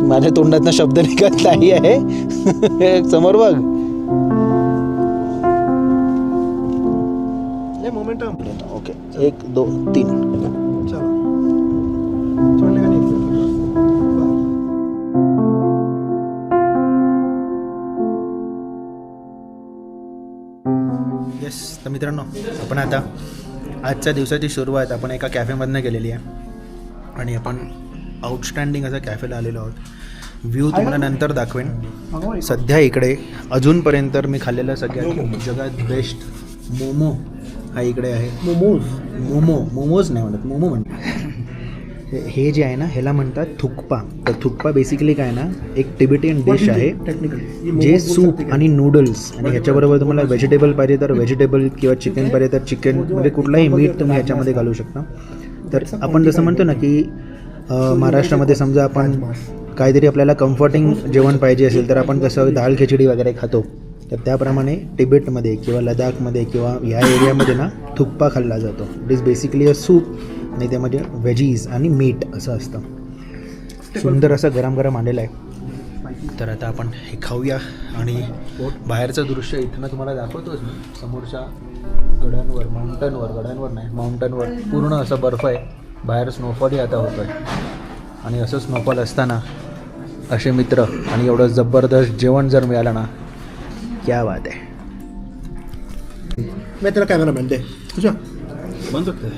माझ्या तोंडातनं शब्द निघत नाही आहे. समोर बघ. मोमेंटम. ओके 1 2 3. येस, तर मित्रांनो आपण आता आजच्या दिवसाची सुरुवात आपण एका कॅफेमधनं केलेली आहे आणि आपण आउटस्टँडिंग असा कॅफेला आलेलो आहोत. व्ह्यू तुम्हाला नंतर दाखवेन. सध्या इकडे अजूनपर्यंत मी खाल्लेला सगळ्यात जगात बेस्ट मोमो हा इकडे आहे. मोमोज नाही म्हणत, मोमो म्हणतात. हे जे आहे ना ह्याला म्हणतात थुक्पा. तर थुक्पा बेसिकली काय ना एक टिबेटियन डिश आहे जे सूप आणि नूडल्स आणि ह्याच्याबरोबर तुम्हाला व्हेजिटेबल पाहिजे तर व्हेजिटेबल किंवा चिकन पाहिजे तर चिकन, म्हणजे कुठलाही मीठ तुम्ही ह्याच्यामध्ये घालू शकता. तर आपण जसं म्हणतो ना की महाराष्ट्रामध्ये समजा आपण काहीतरी आपल्याला कम्फर्टिंग जेवण पाहिजे असेल तर आपण कसं डाळ खिचडी वगैरे खातो, तर त्याप्रमाणे तिबेटमध्ये किंवा लडाखमध्ये किंवा ह्या एरियामध्ये ना थुक्पा खाल्ला जातो. It is basically a soup आणि त्यामध्ये व्हेजीज आणि मीठ असं असतं. सुंदर असं गरम गरम आलेलं आहे. तर आता आपण हे खाऊया आणि बाहेरचं दृश्य इथनं तुम्हाला दाखवतोच मी. समोरच्या गडांवर माउंटनवर पूर्ण असं बर्फ आहे. बाहेर स्नोफॉलही आता होतो आहे आणि असं स्नोफॉल असताना असे मित्र आणि एवढं जबरदस्त जेवण जर मिळालं ना, क्या बात आहे. मैं तेरा कैमरामैन दे तुझा बन सकते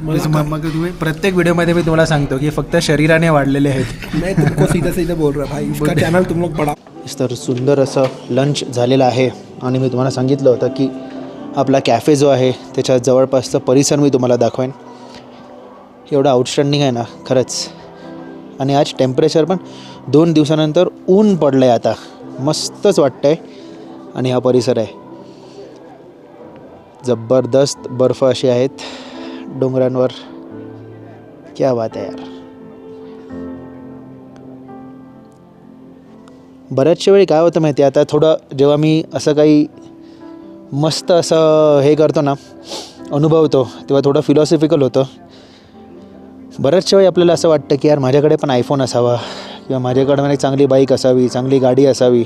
मग तुम्ही प्रत्येक व्हिडिओमध्ये मी तुम्हाला सांगतो की फक्त शरीराने वाढलेले आहेत. मैं तुमको सीधा सीधा बोल रहा भाई, इसका चॅनल तुम लोग बड़ा. तर सुंदर असं लंच झालेलं आहे आणि मी तुम्हाला सांगितलं होतं की आपला कॅफे जो आहे त्याच्या जवळपासचं परिसर मी तुम्हाला दाखवेन. एवढं आउटस्टँडिंग आहे ना खरंच. आणि आज टेम्परेचर पण 2 दिवसानंतर ऊन पडलं आहे आता, मस्तच वाटतं आहे. आणि हा परिसर आहे जबरदस्त, बर्फ अशी आहेत डोंगरांवर. क्या बात आहे यार. बऱ्याचशा वेळी काय होतं माहिती आहे, आता थोडं जेव्हा मी असं काही मस्त असं हे करतो ना, अनुभवतो, तेव्हा थोडं फिलॉसॉफिकल होतं. बऱ्याचशा वेळी आपल्याला असं वाटतं की यार माझ्याकडे पण आयफोन असावा किंवा माझ्याकडे एक चांगली बाईक असावी, चांगली गाडी असावी.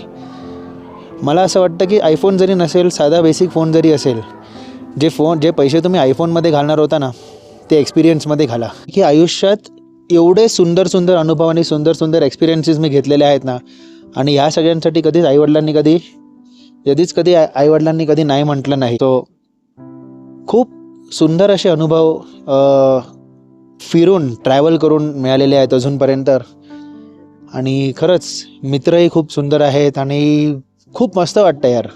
मला असं वाटतं की आयफोन जरी नसेल, साधा बेसिक फोन जरी असेल, जे पैसे तुम्ही आयफोनमध्ये घालणार होता ना ते एक्सपिरियन्समध्ये घाला. की आयुष्यात एवढे सुंदर सुंदर अनुभव आणि सुंदर सुंदर एक्सपिरियन्सेस मी घेतलेले आहेत ना, आणि ह्या सगळ्यांसाठी कधी आईवडिलांनी कधी नाही म्हटलं नाही. तो खूप सुंदर असे अनुभव फिरून ट्रॅव्हल करून मिळालेले आहेत अजूनपर्यंत. आणि खरंच मित्रही खूप सुंदर आहेत आणि खूप मस्त वाटतं यार.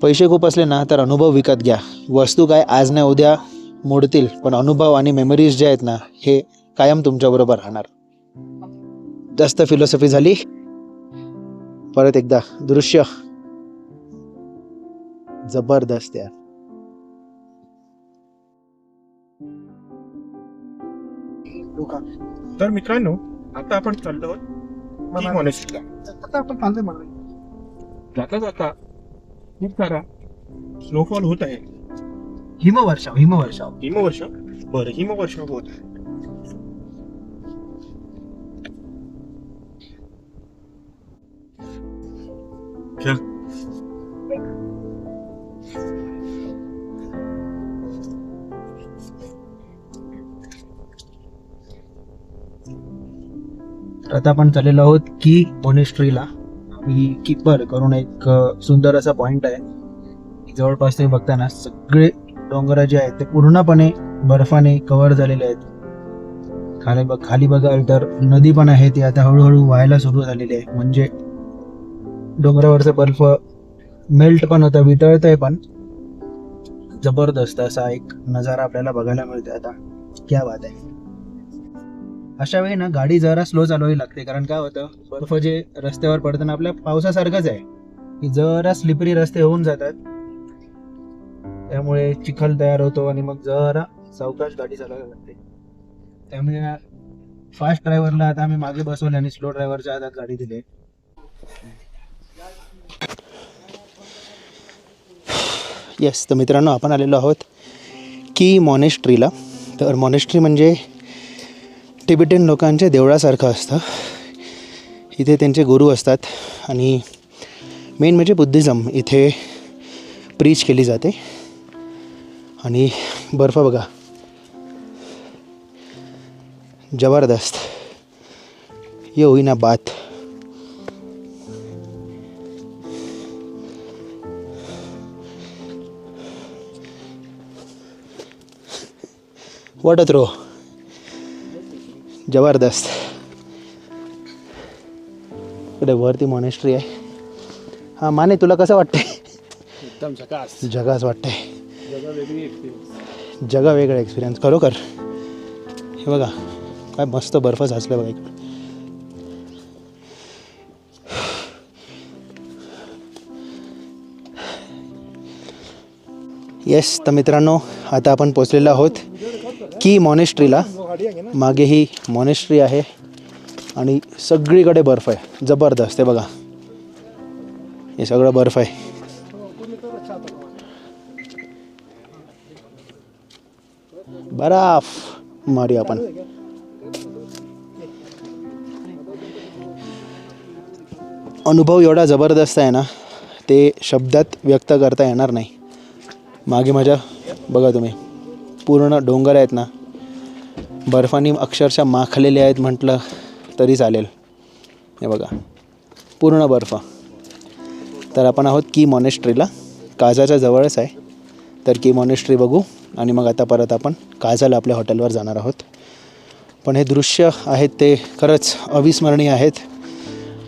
पैसे खूप असले ना तर अनुभव विकत घ्या. वस्तू काय आज नाही उद्या मोडतील, पण अनुभव आणि मेमरीज जे आहेत ना हे कायम तुमच्याबरोबर राहणार. जास्त फिलॉसॉफी झाली. परत एकदा दृश्य जबरदस्त यार. तर मित्रांनो आता आपण चाललो आहोत मॉनेस्ट्रीला. आता आपण चालतोय मला जाता जाता खूप सारा स्नोफॉल होत आहे. हिमवर्षाव बरं हिमवर्षाव होत आहे. आता आपण चाललेलो आहोत की मॉनेस्ट्रीला. ही कीपर करून एक सुंदर असा पॉइंट आहे. जवळपास तुम्ही बघताना सगळे डोंगर जे आहेत ते पूर्णपणे बर्फाने कव्हर झालेले आहेत. खाली बघाल तर नदी पण आहे, ती आता हळूहळू व्हायला सुरू झालेली आहे. म्हणजे डोंगरावरचा बर्फ मेल्ट पण होतं, वितळतंय पण. जबरदस्त असा एक नजारा आपल्याला बघायला मिळतोय आता. क्या बात आहे. अशा वेळी ना गाडी जरा स्लो चालवावी लागते, कारण काय होतं बर्फ जे रस्त्यावर पडताना आपल्या पावसासारखंच आहे की जरा स्लिपरी रस्ते होऊन जातात, त्यामुळे चिखल तयार होतो आणि मग जरा सावकाश गाडी चालवावी लागते. त्यामुळे फास्ट ड्रायव्हरला आता आम्ही मागे बसवले आणि स्लो ड्रायव्हरच्या हातात गाडी दिली. येस, तर मित्रांनो आपण आलेलो आहोत की मॉनेस्ट्रीला. तर मॉनेस्ट्री म्हणजे टिबेटियन लोकांच्या देवळासारखं असतं. इथे त्यांचे गुरु असतात आणि मेन म्हणजे बुद्धिझम इथे प्रीच केली जाते. आणि बर्फ बघा, जबरदस्त. ये हुई ना बात. वाटत रो जबरदस्त. इकडे वरती मॉनेस्ट्री आहे. हां माने, तुला कसं वाटतंय? एकदम झकास. जगाच वाटतंय. वेगळी जगा वेगळा एक्सपिरियन्स खरोखर. हे बघा काय मस्त बर्फ साचलं बघा इकडे. येस, तर मित्रांनो आता आपण पोचलेलो आहोत की मॉनेस्ट्रीला. मागे ही मॉनेस्ट्री आहे आणि सगळीकडे बर्फ आहे. जबरदस्त आहे बघा, हे सगळं बर्फ आहे. बर्फ मारूया आपण. अनुभव एवढा जबरदस्त आहे ना, ते शब्दात व्यक्त करता येणार नाही. मागे माझ्या बघा तुम्ही, पूर्ण डोंगर आहेत ना, बर्फाने अक्षरशः माखलेले आहेत म्हटलं तरी चालेल. हे बघा पूर्ण बर्फ. तर आपण आहोत की मॉनेस्ट्रीला, काजाच्या जवळच आहे. तर की मॉनेस्ट्री बघू आणि मग आता परत आपण काजाला आपल्या हॉटेलवर जाणार आहोत. पण हे दृश्य आहेत ते खरंच अविस्मरणीय आहेत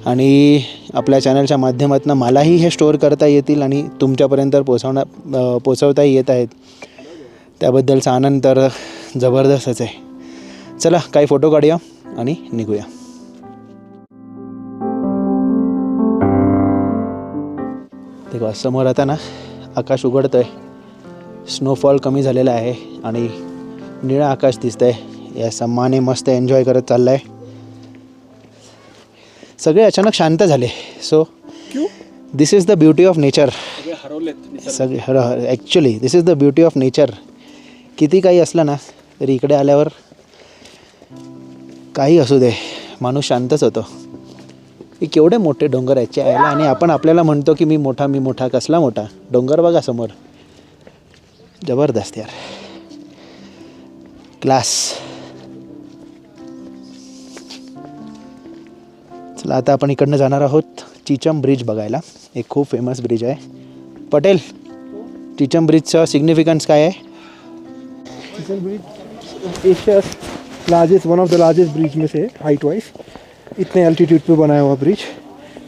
आणि आपल्या चॅनलच्या माध्यमातून मलाही हे स्टोअर करता येतील आणि तुमच्यापर्यंत पोचवताही येत आहेत. त्याबद्दलचा आनंद तर जबरदस्तच आहे. चला काही फोटो काढूया आणि निघूया. तेव्हा समोर आता ना आकाश उघडतं आहे. स्नोफॉल कमी झालेला आहे आणि निळं आकाश दिसतं आहे. या सम्माने मस्त एन्जॉय करत चाललं आहे. सगळे अचानक शांत झाले. So this is the beauty of nature. सगळे actually this is the beauty of nature. किती काही असलं ना तरी इकडे आल्यावर काही असू दे, माणूस शांतच होतो. की केवढे मोठे डोंगर याचे यायला आणि आपण आपल्याला म्हणतो की मी मोठा. कसला मोठा डोंगर बघा समोर. जबरदस्त यार, क्लास. चला आता आपण इकडनं जाणार आहोत चिचम ब्रिज बघायला. एक खूप फेमस ब्रिज आहे. पटेल, चिचम ब्रिजचं सिग्निफिकन्स काय आहे? Chicham bridge Asia's largest, one of the largest bridge में से हाइट वाइज. इतने एल्टीट्यूड पे बनाया हुआ bridge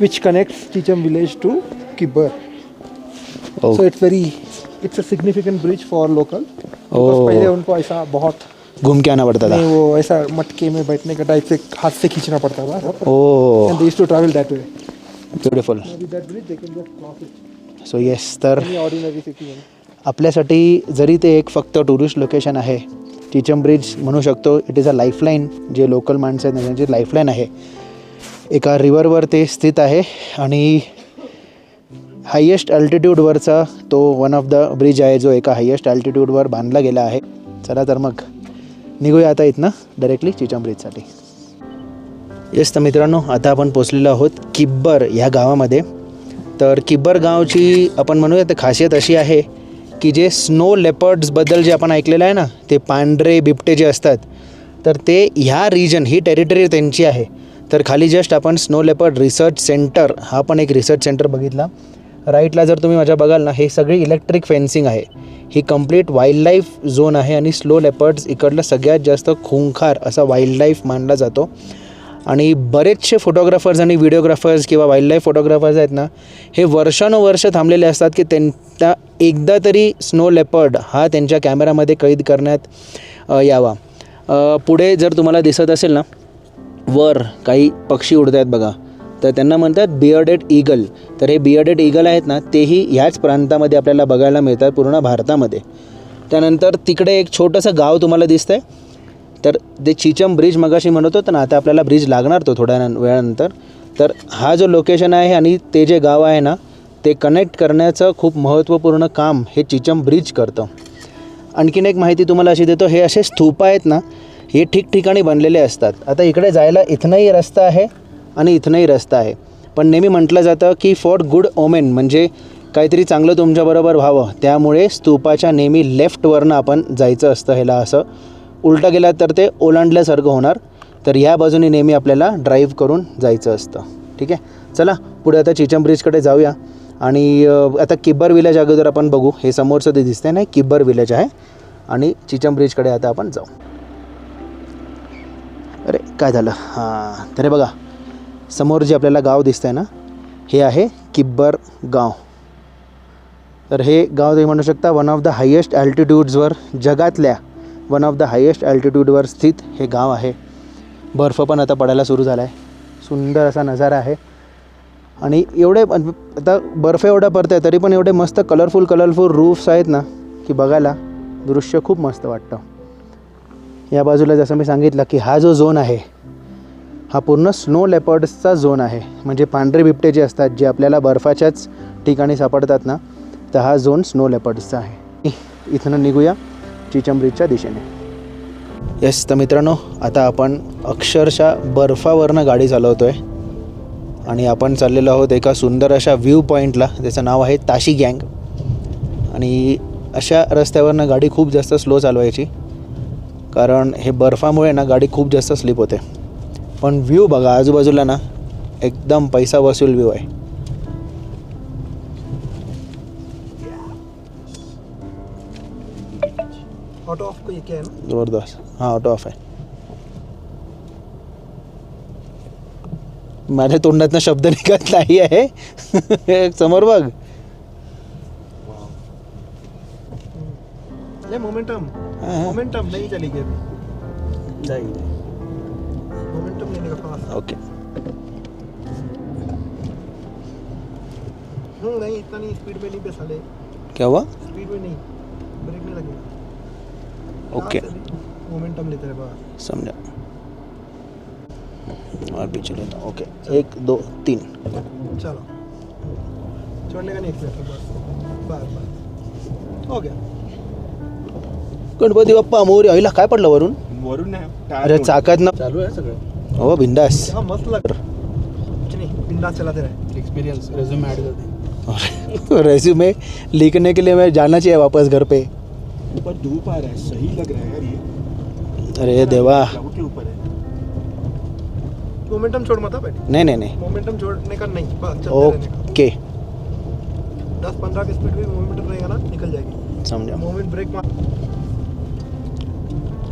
which connects Chicham village to Kibber. So it's a significant bridge for local. पहले उनको ऐसा बहुत घूम के आना पड़ता था. वो ऐसा मटके में बैठने का टाइप से हाथ से खींचना पड़ता था. Oh, and they used to travel that way. Beautiful. With that bridge they can just cross it. So yes, तर एनी ऑर्डिनरी सिटीजन. आपल्यासाठी जरी ते एक फक्त टुरिस्ट लोकेशन आहे, चिचम ब्रिज म्हणू शकतो इट इज अ लाईफलाईन. जे लोकल माणसं आहेत त्यांची लाईफलाईन आहे. एका रिव्हरवर ते स्थित आहे आणि हायेस्ट अल्टिट्यूडवरचा तो वन ऑफ द ब्रिज आहे जो एका हायेस्ट अल्टिट्यूडवर बांधला गेला आहे. चला तर मग निघूया आता इथनं डायरेक्टली चिचम ब्रिजसाठी. येस, तर मित्रांनो आता आपण पोचलेलो आहोत किब्बर ह्या गावामध्ये. तर किब्बर गावची आपण म्हणूया तर खासियत अशी आहे की जे स्नो लेपर्ड्सबद्दल जे आपण ऐकलेलं आहे ना, ते पांढरे बिबटे जे असतात, तर ते ह्या रिजन, ही टेरिटरी त्यांची आहे. तर खाली जस्ट आपण स्नो लेपर्ड रिसर्च सेंटर, हा पण एक रिसर्च सेंटर बघितला. राईटला जर तुम्ही माझ्या बघाल ना, हे सगळी इलेक्ट्रिक फेन्सिंग आहे. ही कंप्लीट वाईल्ड लाईफ झोन आहे आणि स्नो लेपर्ड्स इकडलं सगळ्यात जास्त खुंखार असा वाईल्ड लाईफ मानला जातो. आणि बरेचसे फोटोग्राफर्स आणि व्हिडिओग्राफर्स किंवा वाईल्ड लाईफ फोटोग्राफर्स आहेत ना, हे वर्षानुवर्ष थांबलेले असतात की त्यांना एकदा तरी स्नो लेपर्ड हा त्यांच्या कॅमेरामध्ये कैद करण्यात यावा. पुढे जर तुम्हाला दिसत असेल ना, वर काही पक्षी उडत आहेत बघा, तर त्यांना म्हणतात बियर्डेड ईगल. तर हे बियर्डेड ईगल आहेत ना, तेही ह्याच प्रांतामध्ये आपल्याला बघायला मिळतात पूर्ण भारतामध्ये. त्यानंतर तिकडे एक छोटंसं गाव तुम्हाला दिसतं आहे, तर ते चिचम ब्रिज मगाशी म्हणत होतं ना, आता आपल्याला ब्रिज लागणार तो थोड्या वेळानंतर. तर हा जो लोकेशन आहे आणि ते जे गाव आहे ना, ते कनेक्ट करण्याचं खूप महत्त्वपूर्ण काम हे चिचम ब्रिज करतं. आणखीन एक माहिती तुम्हाला अशी देतो, हे असे स्तूप आहेत ना, हे ठिकठिकाणी बनलेले असतात. आता इकडे जायला इथनंही रस्ता आहे आणि इथनंही रस्ता आहे, पण नेहमी म्हटलं जातं की फॉर गुड ओमेन, म्हणजे काहीतरी चांगलं तुमच्याबरोबर व्हावं, त्यामुळे स्तूपाच्या नेहमी लेफ्टवरनं आपण जायचं असतं. ह्याला असं उलटं गेलं तर ते ओलांडल्यासारखं होणार, तर ह्या बाजूने नेहमी आपल्याला ड्राईव्ह करून जायचं असतं. ठीक आहे, चला पुढे आता चिचम ब्रिजकडे जाऊया. आणि आता किब्बर विलेज अगोदर आपण बघू. हे समोरचं ते दिसतंय ना, किब्बर विलेज आहे. आणि चिचम ब्रिजकडे आता आपण जाऊ. अरे काय झालं, हां, तर हे बघा समोर जे आपल्याला गाव दिसतंय ना, हे आहे किब्बर गाव. तर हे गाव तुम्ही म्हणू शकता वन ऑफ द हायेस्ट ॲल्टिट्यूड्सवर, जगातल्या वन ऑफ द हायेस्ट ॲल्टिट्यूडवर स्थित हे गाव आहे. बर्फ पण आता पडायला सुरू झाला आहे. सुंदर असा नजारा आहे. आणि एवढे आता बर्फ एवढा पडत आहे तरी पण एवढे मस्त कलरफुल रूफ्स आहेत ना, की बघायला दृश्य खूप मस्त वाटतं. या बाजूला जसं मी सांगितलं की हा जो झोन आहे हा पूर्ण स्नो लेपर्ड्सचा झोन आहे. म्हणजे पांढरे बिबटे जे असतात, जे आपल्याला बर्फाच्याच ठिकाणी सापडतात ना, तर हा झोन स्नो लेपर्ड्सचा आहे. इथनं निघूया चिचम ब्रिजच्या दिशेने. येस, तर मित्रांनो आता आपण अक्षरशः बर्फावरनं गाडी चालवतो आहे आणि आपण चाललेलो आहोत एका सुंदर अशा व्ह्यू पॉईंटला. त्याचं नाव आहे ताशी गँग. आणि अशा रस्त्यावरनं गाडी खूप जास्त स्लो चालवायची, कारण हे बर्फामुळे ना गाडी खूप जास्त स्लिप होते. पण व्ह्यू बघा आजूबाजूला ना, एकदम पैसा वसूल व्ह्यू आहे. ऑटो ऑफ को ये क्या है ना? जबरदस्त. हां, ऑटो ऑफ आहे. माझ्या तोंडातनं शब्द निघत नाही आहे. समोर बघ. ये मोमेंटम नहीं चलेगी अभी. मोमेंटम लेने का पास. ओके. नहीं इतना नहीं, स्पीड में नहीं पे साले. क्या हुआ? स्पीड में नहीं, ब्रेक नहीं लगेगा. ओके, मोमेंटम लेते रहे बस. समझा. और पीछे लेता हूँ. ओके, 1 2 3. चलो, छोड़ने का नहीं एक्सीलेटर, बस बस हो गया. गणपती बाप्पा मोरया. आईला काय पडलं वरून? वरून नाही, अरे चाकात ना चालू आहे सगळं. हो, बिंदास. हाँ मस्त लग रहा है. कुछ नहीं, बिंदास चलाते रहे. एक्सपीरियंस रेज्यूमे ऐड कर दे. रेज्यूमे लिखने के लिए मैं जाना चाहिए वापस घर पे. ऊपर धूप आ रहा है, सही लग रहा है यार ये. अरे देवा. क्लाउड के ऊपर है. मोमेंटम छोड़ मत बैठ. नहीं. मोमेंटम छोड़ने का नहीं, बस चलते रहने का. ओके, 10-15 की स्पीड में मोमेंटम रहेगा ना, निकल जाएगी. समझा. मोमेंट ब्रेक मार,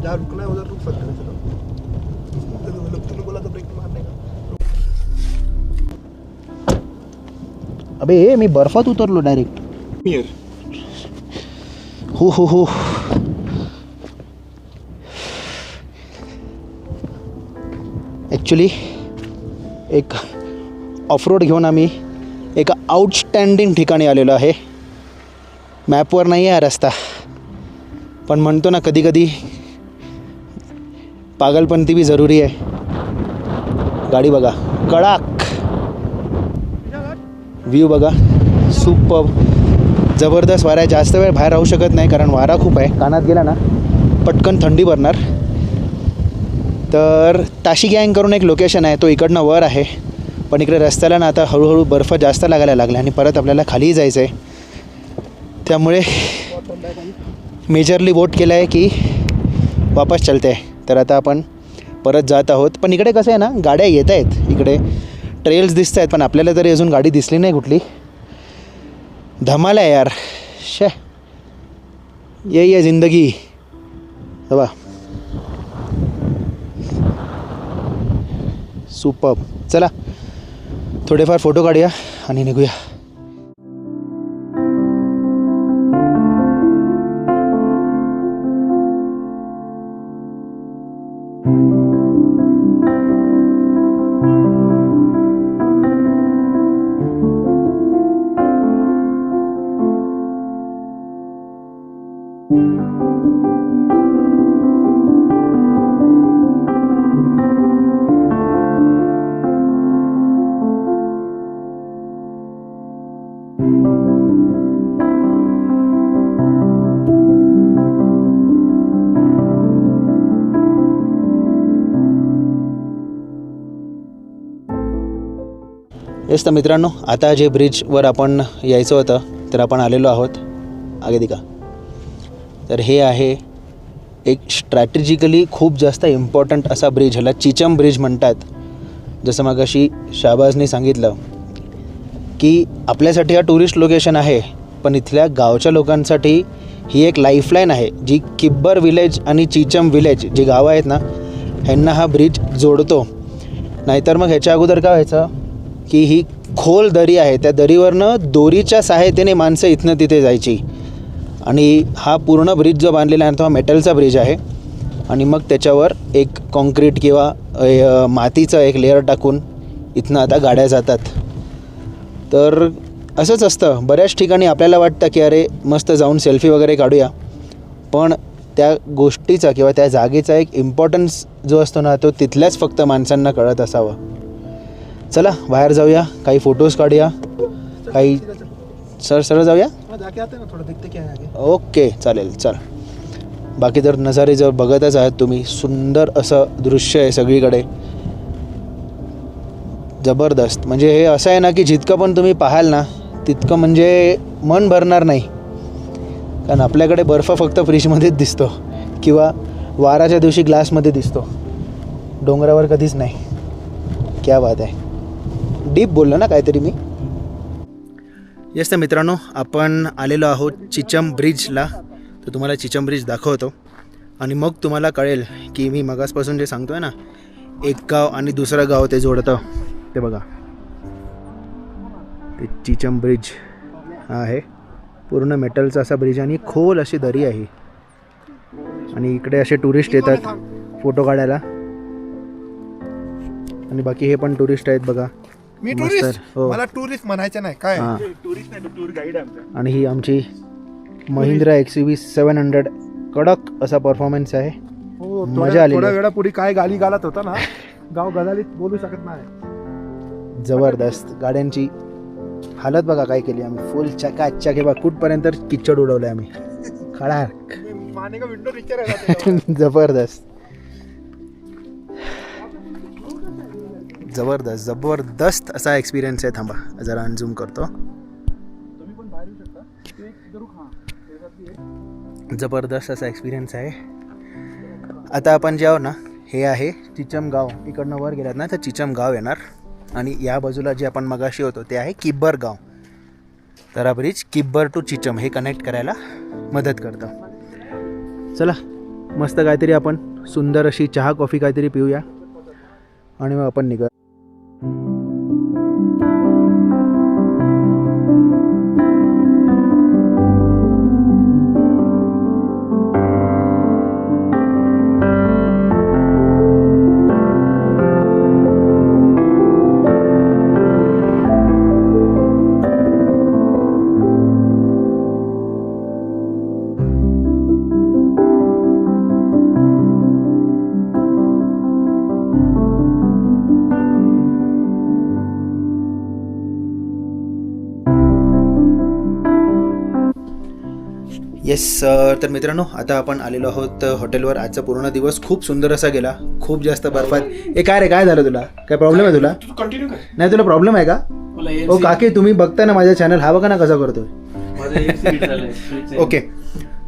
जहाँ रुकना है उधर रुक सकते हैं. चलो, तूने बोला तो ब्रेक मारने का. अबे मी बर्फात उतरलो डायरेक्ट. हियर. हो. ॲक्च्युली एक ऑफरोड घेऊन आम्ही एका आउटस्टँडिंग ठिकाणी आलेलो आहे. मॅपवर नाही आहे हा रस्ता, पण म्हणतो ना कधी कधी पागलपंती बी जरुरी आहे. गाडी बघा, कडाक. व्ह्यू बघा, सुपर जबरदस्त. वारा आहे, जास्त वेळ बाहेर राहू शकत नाही कारण वारा खूप आहे. कानात गेला ना पटकन थंडी भरणार. तर ताशी गँग करून एक लोकेशन आहे, तो इकडनं वर आहे, पण इकडे रस्त्याला ना आता हळूहळू बर्फ जास्त लागायला लागला आणि परत आपल्याला खालीही जायचं आहे. त्यामुळे मेजरली वोट केलं आहे की वापस चलते आहे. तर आता आपण परत जात आहोत. पण इकडे कसं आहे ना, गाड्या येत आहेत, इकडे ट्रेल्स दिसत आहेत, पण आपल्याला तरी अजून गाडी दिसली नाही कुठली. धमाल आहे यार. शे, यही आहे जिंदगी. बघा, सुपर. चला थोडेफार फोटो काढूया आणि निघूया. तेच तर मित्रांनो, आता जे ब्रिजवर आपण यायचं होतं तर आपण आलेलो आहोत. आगे दिका. तर हे आहे एक स्ट्रॅटेजिकली खूप जास्त इम्पॉर्टंट असा ब्रिज, ह्याला चिचम ब्रिज म्हणतात. जसं मगाशी शाहबाजने सांगितलं की आपल्यासाठी हा टुरिस्ट लोकेशन आहे, पण इथल्या गावच्या लोकांसाठी ही एक लाईफलाईन आहे जी किब्बर विलेज आणि चिचम विलेज जी गावं आहेत ना ह्यांना हा ब्रिज जोडतो. नाहीतर मग ह्याच्या अगोदर काय व्हायचं की ही खोल दरी आहे, त्या दरीवरनं दोरीच्या सहाय्यतेने माणसं इथनं तिथे जायची. आणि हा पूर्ण ब्रिज जो बांधलेला आहे तो हा मेटलचा ब्रिज आहे. आणि मग त्याच्यावर एक कॉन्क्रीट किंवा मातीचं एक लेअर टाकून इथनं आता गाड्या जातात. तर असंच असतं बऱ्याच ठिकाणी आपल्याला वाटतं की अरे मस्त जाऊन सेल्फी वगैरे काढूया, पण त्या गोष्टीचा किंवा त्या जागेचा एक इम्पॉर्टन्स जो असतो ना तो तिथल्याच फक्त माणसांना कळत असावं. चला बाहेर जाऊया, काही फोटोज काढूया, काही सरळ जाऊया. ओके चालेल. चल बाकी तर नजारे जर बघतच आहात तुम्ही, सुंदर असं दृश्य आहे सगळीकडे, जबरदस्त. म्हणजे हे असं आहे ना की जितकं पण तुम्ही पाहाल ना तितकं म्हणजे मन भरणार नाही. कारण आपल्याकडे बर्फ फक्त फ्रीजमध्येच दिसतो किंवा वाराच्या दिवशी ग्लासमध्ये दिसतो, डोंगरावर कधीच नाही. क्या बात आहे. डीप बोललो ना काहीतरी मी. येस तर मित्रांनो, आपण आलेलो आहोत चिचम ब्रिजला. तर तुम्हाला चिचम ब्रिज दाखवतो आणि मग तुम्हाला कळेल की मी मगासपासून जे सांगतो आहे ना, एक गाव आणि दुसरं गाव ते जोडतं ते बघा. ते चिचम ब्रिज हा आहे पूर्ण मेटलचा असा ब्रिज आणि खोल अशी दरी आहे. आणि इकडे असे टुरिस्ट येतात फोटो काढायला. आणि बाकी हे पण टुरिस्ट आहेत बघा. मी मस्त. टुरिस्ट, हो. मला टुरिस्ट म्हणायचं नाही काय. हां. टुरिस्ट नाही, टूर गाईड आहे आमचा. आणि ही आमची महिंद्रा XUV 700 कडक असा परफॉर्मन्स आहे. हो, मजा आली. थोड्या वेळापूर्वी काय गाली गालत होता ना, गाव गदालीत बोलू शकत नाही. जबरदस्त. गाड्यांची हालत बघा काय केली आम्ही, फुल चकाचक. हे बघा कुठपर्यंत किच्चड उडवलं आम्ही, खडाक. माने का विंडो पिक्चर आहे. जबरदस्त जबरदस्त जबरदस्त असा एक्सपिरियन्स आहे. थांबा जरा अनझूम करतो. जबरदस्त असा एक्सपिरियन्स आहे. आता आपण जे आहो ना हे आहे चिचम गाव. इकडनं वर गेलात ना तर चिचम गाव येणार आणि या बाजूला जे आपण मगाशी होतो ते आहे किब्बर गाव. तर हा ब्रिज किब्बर टू चिचम हे कनेक्ट करायला मदत करतं. चला मस्त काहीतरी आपण सुंदर अशी चहा कॉफी काहीतरी पिऊया आणि मग आपण निघा. येस. तर मित्रांनो आता आपण आलेलो आहोत हॉटेलवर. आजचा पूर्ण दिवस खूप सुंदर असा गेला, खूप जास्त बर्फात. ए काय रे, काय झालं तुला? काय प्रॉब्लेम आहे तुला? कंटिन्यू कर. नाही तुला प्रॉब्लेम आहे का? ओ काकी तुम्ही बघताय ना माझा चॅनल, हा बघा ना कसा करतोय. ओके.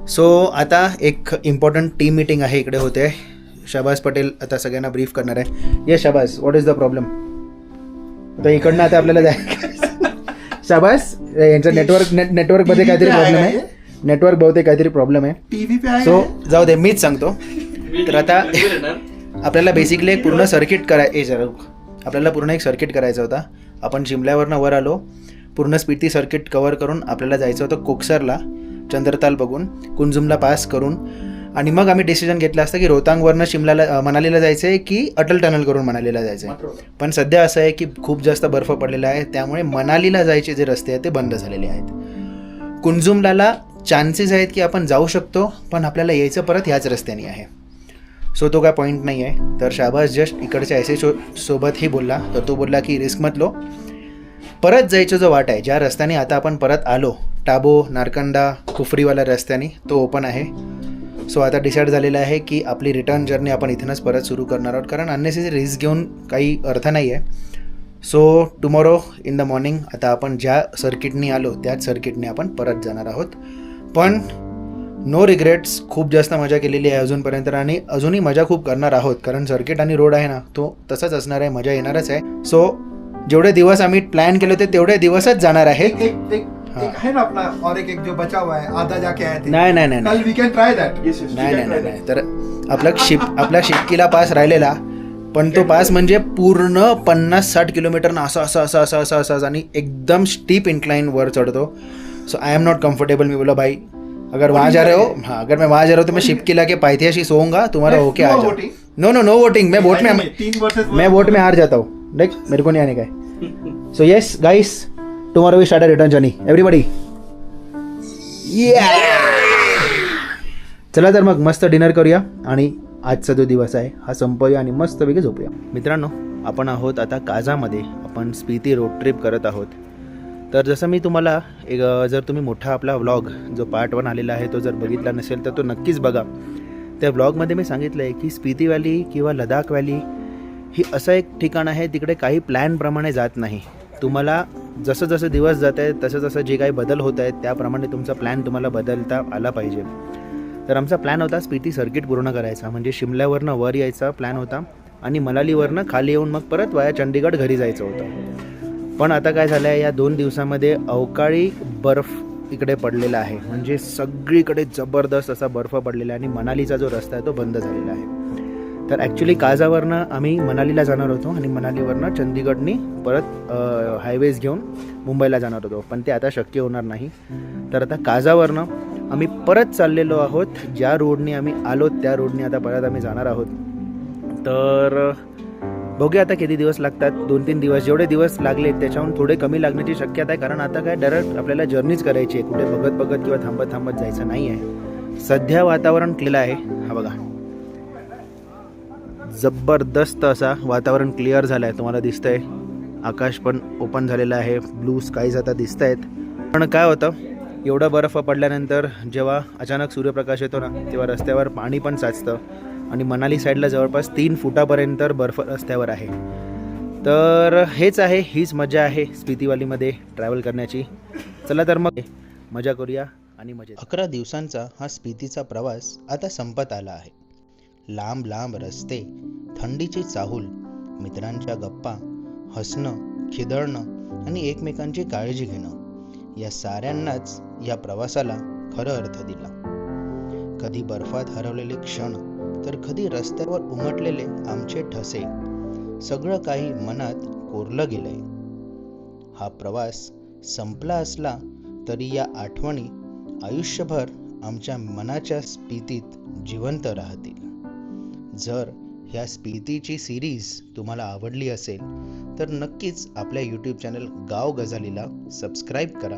सो आता एक इम्पॉर्टंट टीम मीटिंग आहे इकडे होते. शाहबाज पटेल आता सगळ्यांना ब्रीफ करणार आहे. Yes Shahbaz, what is the problem? आता इकडनं आता आपल्याला जाय. शाहबाज यांचं नेटवर्कमध्ये काहीतरी प्रॉब्लेम आहे. नेटवर्क बहुतेक काहीतरी प्रॉब्लेम आहे. टीव्ही पे सो जाऊ दे, मीच सांगतो. तर आता आपल्याला बेसिकली एक पूर्ण सर्किट आपल्याला पूर्ण एक सर्किट करायचा होता. आपण शिमल्यावरनं वर आलो, पूर्ण स्पिती सर्किट कव्हर करून आपल्याला जायचं होतं कोक्सरला, चंद्रताल बघून, कुंजुमला पास करून. आणि मग आम्ही डिसिजन घेतलं असतं की रोहतांगवरनं शिमल्याला मनालीला जायचं आहे की अटल टनल करून मनालीला जायचं आहे. पण सध्या असं आहे की खूप जास्त बर्फ पडलेला आहे, त्यामुळे मनालीला जायचे जे रस्ते आहेत ते बंद झालेले आहेत. कुंजुमला चान्सेस आहेत की आपण जाऊ शकतो, पण आपल्याला यायचं परत ह्याच रस्त्याने आहे. सो तो काय पॉईंट नाही आहे. तर शाहबाज जस्ट इकडच्या SHO सोबतही बोलला, तर तो बोलला की रिस्क मत लो, परत जायचं जो वाट आहे ज्या रस्त्याने आता आपण परत आलो, टाबो नारकंडा कुफरीवाला रस्त्याने, तो ओपन आहे. सो आता डिसाईड झालेलं आहे की आपली रिटर्न जर्नी आपण इथूनच परत सुरू करणार आहोत, कारण अननेसेसरी रिस्क घेऊन काही अर्थ नाही आहे. So tomorrow in the morning आता आपण ज्या सर्किटनी आलो त्याच सर्किटने आपण परत जाणार आहोत. पण नो रिग्रेट्स, खूप जास्त मजा केलेली आहे अजूनपर्यंत आणि अजूनही मजा खूप करणार आहोत, कारण सर्किट आणि रोड आहे ना तो तसाच असणार आहे, मजा येणारच आहे. सो जेवढे दिवस आम्ही प्लॅन केले होते तेवढे दिवसच जाणार आहे. एक है ना अपना और एक जो बचा हुआ है आधा जाके आए थे. नाही कल वी कैन ट्राई दैट. नाही. तर आपला शिपकीला पास राहिलेला, पण तो पास म्हणजे पूर्ण 50-60 किलोमीटर असं आणि एकदम स्टीप इन्क्लाइन वर चढ़तो. So I am not comfortable. मैं बोला भाई अगर वहाँ जा रहे हो, हाँ अगर मैं वहाँ जा रहा हूँ तो मैं शिपकीला के पायथियाशी सोऊंगा, तुम्हारा होके आ जाओ. No voting. मैं वोट में हार जाता हूँ. देख मेरे को नहीं आने का है. So yes guys, tomorrow we start a return journey. Everybody चला तर मग मस्त डिनर करूया आणि आजचा जो दिवस आहे हा संपवूया आणि मस्तपैकी झोपूया. मित्रांनो, आपण आहोत आता काझामध्ये. आपण स्पिती रोड ट्रिप करत आहोत. तर जसं मी तुम्हाला जर तुम्ही मोठा आपला व्लॉग जो पार्ट 1 आलेला आहे तो जर बघितला नसेल तर तो नक्कीच बघा. त्या व्लॉगमध्ये मी सांगितलं आहे की स्पिती व्हॅली किंवा लडाख व्हॅली ही असं एक ठिकाण आहे तिकडे काही प्लॅनप्रमाणे जात नाही. तुम्हाला जसं जसं दिवस जात आहेत तसं जसं जे काही बदल होत आहेत त्याप्रमाणे तुमचा प्लॅन तुम्हाला बदलता आला पाहिजे. तर आमचा प्लॅन होता स्पिती सर्किट पूर्ण करायचा, म्हणजे शिमल्यावरनं वर यायचा प्लॅन होता आणि मनालीवरनं खाली येऊन मग परत वाया चंडीगड घरी जायचं होतं. पण आता काय झालं आहे, या 2 दिवसामध्ये अवकाळी बर्फ इकडे पडलेला आहे, म्हणजे सगळीकडे जबरदस्त असा बर्फ पडलेला आहे आणि मनालीचा जो रस्ता आहे तो बंद झालेला आहे. तर ॲक्च्युली काझावरनं आम्ही मनालीला जाणार होतो आणि मनालीवरनं चंदीगडनी परत हायवेज घेऊन मुंबईला जाणार होतो, पण ते आता शक्य होणार नाही. तर आता काझावरनं आम्ही परत चाललेलो आहोत. ज्या रोडने आम्ही आलो त्या रोडने आता परत आम्ही जाणार आहोत. तर बघूया आता किती दिवस लागतात. 2-3 दिवस, जेवढे दिवस लागले त्याच्याहून थोडे कमी लागण्याची शक्यता आहे, कारण आता काय डायरेक्ट आपल्याला जर्नीच करायची आहे, कुठे बघत किंवा थांबत जायचं नाही आहे. सध्या वातावरण क्लिअर आहे. हा बघा, जबरदस्त असा वातावरण क्लिअर झालं आहे, तुम्हाला दिसतंय. आकाश पण ओपन झालेलं आहे, ब्लू स्काईज आता दिसत आहेत. पण काय होतं, एवढा बर्फ पडल्यानंतर जेव्हा अचानक सूर्यप्रकाश येतो ना तेव्हा रस्त्यावर पाणी पण साचतं आणि मनाली साईडला जवळपास 3 फुटापर्यंत बर्फ रस्त्यावर आहे. तर हीच मजा आहे स्पिती व्हॅलीमध्ये ट्रॅव्हल करण्याची. चला तर मग मजा करूया आणि मजा. 11 दिवसांचा हा स्पितीचा प्रवास आता संपत आला आहे. लांब रस्ते, थंडीची चाहूल, मित्रांच्या गप्पा, हसणं, खिदळणं आणि एकमेकांची काळजी घेणं, या साऱ्यांनाच या प्रवासाला खरं अर्थ दिला. कधी बर्फात हरवलेले क्षण, तर कधी रस्त्यावर उमटलेले आमचे ठसे, सगळं काही मनात कोरलं गेलंय. हा प्रवास संपला असला तरी या आठवणी आयुष्यभर आमच्या मनाच्या स्पितीत जिवंत राहतील. जर ह्या स्पितीची सिरीज तुम्हाला आवडली असेल तर नक्कीच आपल्या यूट्यूब चॅनल गाव गझालीला सबस्क्राईब करा